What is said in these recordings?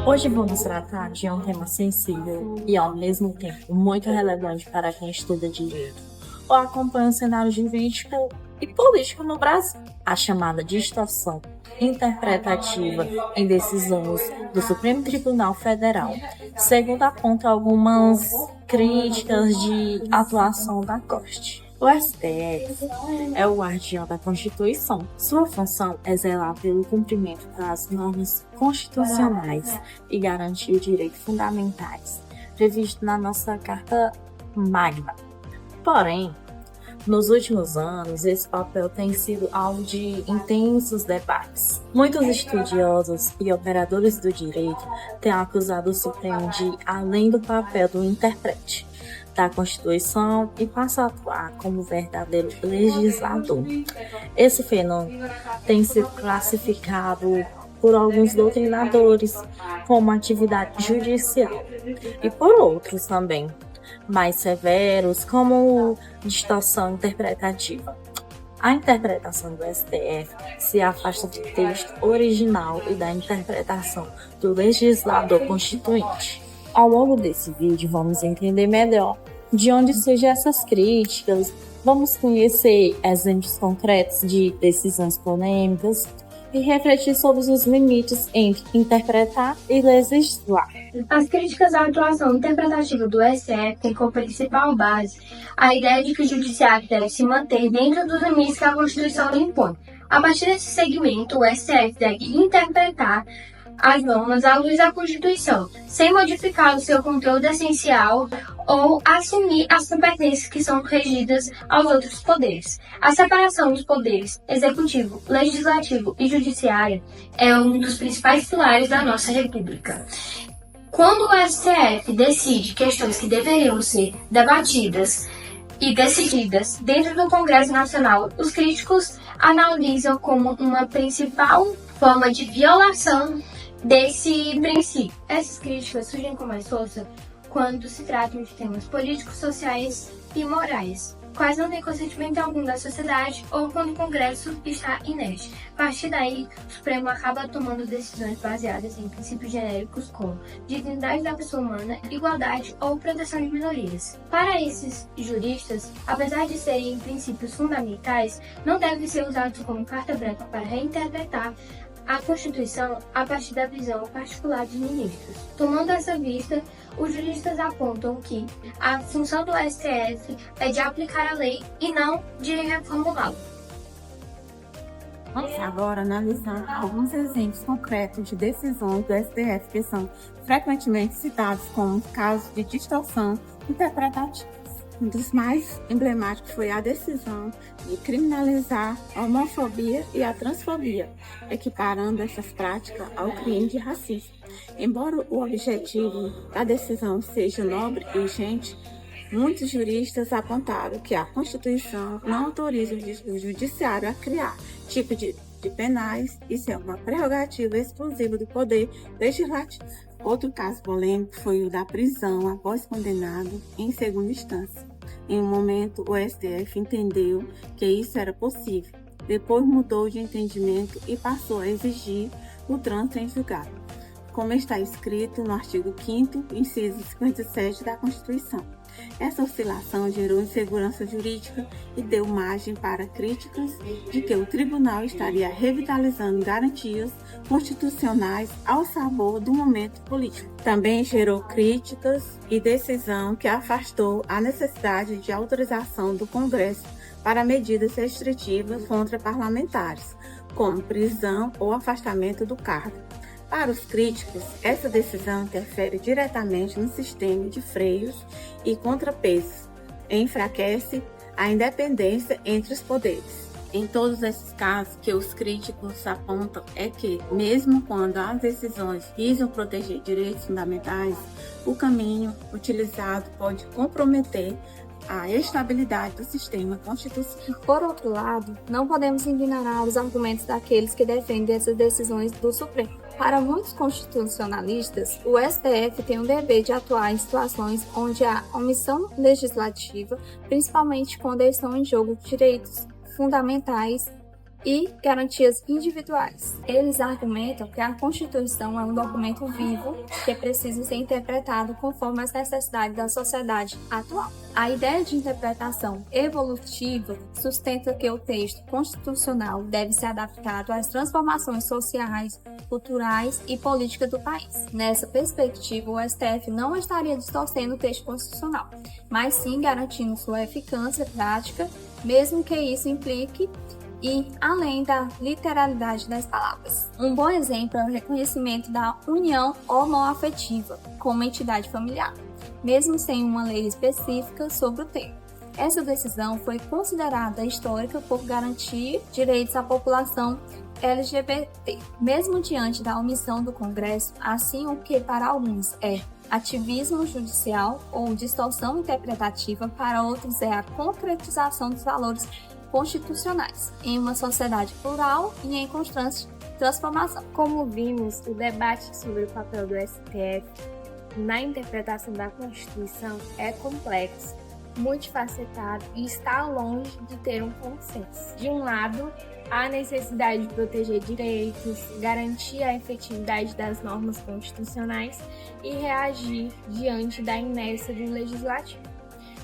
Hoje vamos tratar de um tema sensível e, ao mesmo tempo, muito relevante para quem estuda direito ou acompanha o cenário jurídico e político no Brasil: a chamada distorção interpretativa em decisões do Supremo Tribunal Federal, segundo apontam algumas críticas de atuação da Corte. O STF é o guardião da Constituição. Sua função é zelar pelo cumprimento das normas constitucionais e garantir os direitos fundamentais previstos na nossa Carta Magna. Porém, nos últimos anos, esse papel tem sido alvo de intensos debates. Muitos estudiosos e operadores do direito têm acusado o Supremo de, além do papel do intérprete da Constituição, e passa a atuar como verdadeiro legislador. Esse fenômeno tem sido classificado por alguns doutrinadores como atividade judicial e por outros também mais severos como distorção interpretativa. A interpretação do STF se afasta do texto original e da interpretação do legislador constituinte. Ao longo desse vídeo, vamos entender melhor de onde surgem essas críticas, vamos conhecer exemplos concretos de decisões polêmicas e refletir sobre os limites entre interpretar e legislar. As críticas à atuação interpretativa do STF têm como principal base a ideia de que o judiciário deve se manter dentro dos limites que a Constituição lhe impõe. A partir desse segmento, o STF deve interpretar as normas à luz da Constituição, sem modificar o seu conteúdo essencial ou assumir as competências que são regidas aos outros poderes. A separação dos poderes executivo, legislativo e judiciário é um dos principais pilares da nossa República. Quando o STF decide questões que deveriam ser debatidas e decididas dentro do Congresso Nacional, os críticos analisam como uma principal forma de violação desse princípio. Essas críticas surgem com mais força quando se tratam de temas políticos, sociais e morais, quais não têm consentimento algum da sociedade ou quando o Congresso está inerte. A partir daí, o Supremo acaba tomando decisões baseadas em princípios genéricos como dignidade da pessoa humana, igualdade ou proteção de minorias. Para esses juristas, apesar de serem princípios fundamentais, não devem ser usados como carta branca para reinterpretar a Constituição a partir da visão particular dos ministros. Tomando essa vista, os juristas apontam que a função do STF é de aplicar a lei e não de reformulá-la. Vamos agora analisar alguns exemplos concretos de decisões do STF que são frequentemente citados como casos de distorção interpretativa. Um dos mais emblemáticos foi a decisão de criminalizar a homofobia e a transfobia, equiparando essas práticas ao crime de racismo. Embora o objetivo da decisão seja nobre e urgente, muitos juristas apontaram que a Constituição não autoriza o judiciário a criar tipos de penais. Isso é uma prerrogativa exclusiva do Poder Legislativo. Outro caso polêmico foi o da prisão após condenado em segunda instância. Em um momento, o STF entendeu que isso era possível. Depois mudou de entendimento e passou a exigir o trânsito em julgado, como está escrito no artigo 5º, inciso 57 da Constituição. Essa oscilação gerou insegurança jurídica e deu margem para críticas de que o tribunal estaria revitalizando garantias constitucionais ao sabor do momento político. Também gerou críticas e decisão que afastou a necessidade de autorização do Congresso para medidas restritivas contra parlamentares, como prisão ou afastamento do cargo. Para os críticos, essa decisão interfere diretamente no sistema de freios e contrapesos e enfraquece a independência entre os poderes. Em todos esses casos, que os críticos apontam é que, mesmo quando as decisões visam proteger direitos fundamentais, o caminho utilizado pode comprometer a estabilidade do sistema constitucional. Por outro lado, não podemos ignorar os argumentos daqueles que defendem essas decisões do Supremo. Para muitos constitucionalistas, o STF tem o dever de atuar em situações onde há omissão legislativa, principalmente quando estão em jogo direitos fundamentais e garantias individuais. Eles argumentam que a Constituição é um documento vivo que precisa ser interpretado conforme as necessidades da sociedade atual. A ideia de interpretação evolutiva sustenta que o texto constitucional deve ser adaptado às transformações sociais, culturais e políticas do país. Nessa perspectiva, o STF não estaria distorcendo o texto constitucional, mas sim garantindo sua eficácia prática, mesmo que isso implique ir além da literalidade das palavras. Um bom exemplo é o reconhecimento da união homoafetiva como entidade familiar, mesmo sem uma lei específica sobre o tema. Essa decisão foi considerada histórica por garantir direitos à população LGBT, mesmo diante da omissão do Congresso, assim o que para alguns é ativismo judicial ou distorção interpretativa, para outros é a concretização dos valores constitucionais em uma sociedade plural e em constante transformação. Como vimos, o debate sobre o papel do STF na interpretação da Constituição é complexo, multifacetado e está longe de ter um consenso. De um lado, há a necessidade de proteger direitos, garantir a efetividade das normas constitucionais e reagir diante da inércia do legislativo.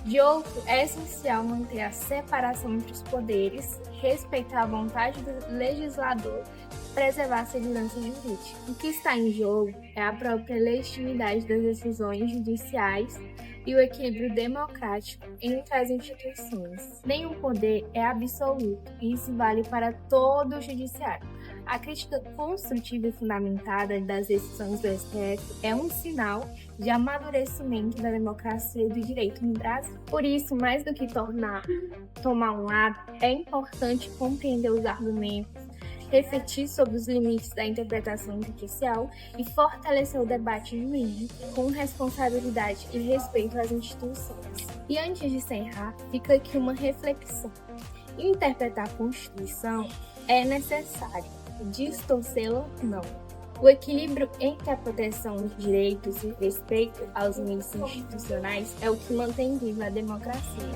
De outro, é essencial manter a separação entre os poderes, respeitar a vontade do legislador e preservar a segurança jurídica. O que está em jogo é a própria legitimidade das decisões judiciais e o equilíbrio democrático entre as instituições. Nenhum poder é absoluto e isso vale para todo o judiciário. A crítica construtiva e fundamentada das decisões do STF é um sinal de amadurecimento da democracia e do direito no Brasil. Por isso, mais do que tomar um lado, é importante compreender os argumentos, refletir sobre os limites da interpretação judicial e fortalecer o debate jurídico com responsabilidade e respeito às instituições. E antes de encerrar, fica aqui uma reflexão. Interpretar a Constituição é necessário, distorcê-la não. O equilíbrio entre a proteção dos direitos e respeito aos limites institucionais é o que mantém viva a democracia.